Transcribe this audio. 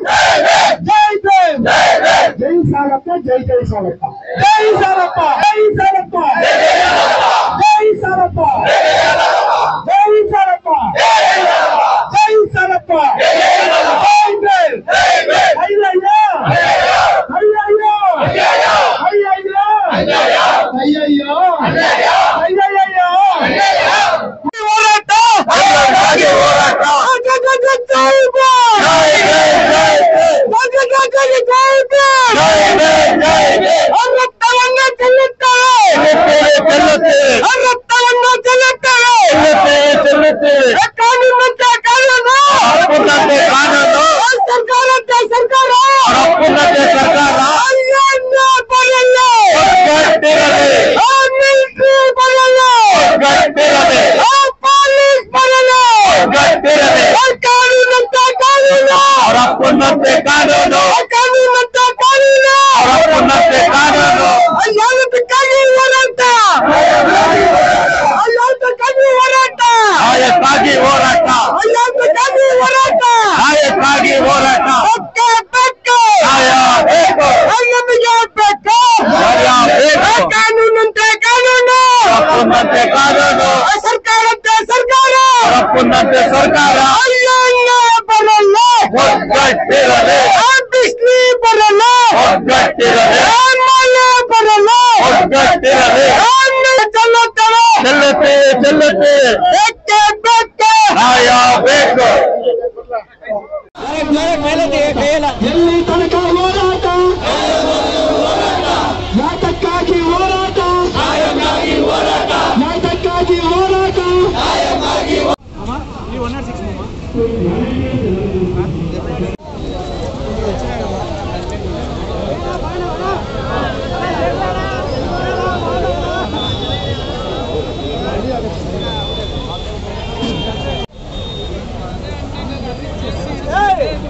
जय भीम जय सालप्पा जय सालप्पा जय सालप्पा जय सालप्पा जय सालप्पा जय सालप्पा जय सालप्पा जय भीम अय्यಯ್ಯೋ अय्यಯ್ಯೋ अय्यಯ್ಯೋ अय्यಯ್ಯೋ ಹೋರಾಟ ಸರ್ಕಾರ ಬರಲ್ಲ ಬಿಸ್ಲಿ ಬರಲ್ಲ ಬರಲ್ಲ ಚೆಲ್ಲುತ್ತೆ ಚೆಲ್ಲುತ್ತೆ ಬೆಕ್ಕೆ ಬೆಕ್ಕೆ ಬೇಕು ಎಲ್ಲಿ ತನಕ ಹೋರಾಟ ಯಾತಕ್ಕಾಗಿ ಹೋರಾಟ ಯಾತಕ್ಕಾಗಿ ಹೋರಾಟ Hey!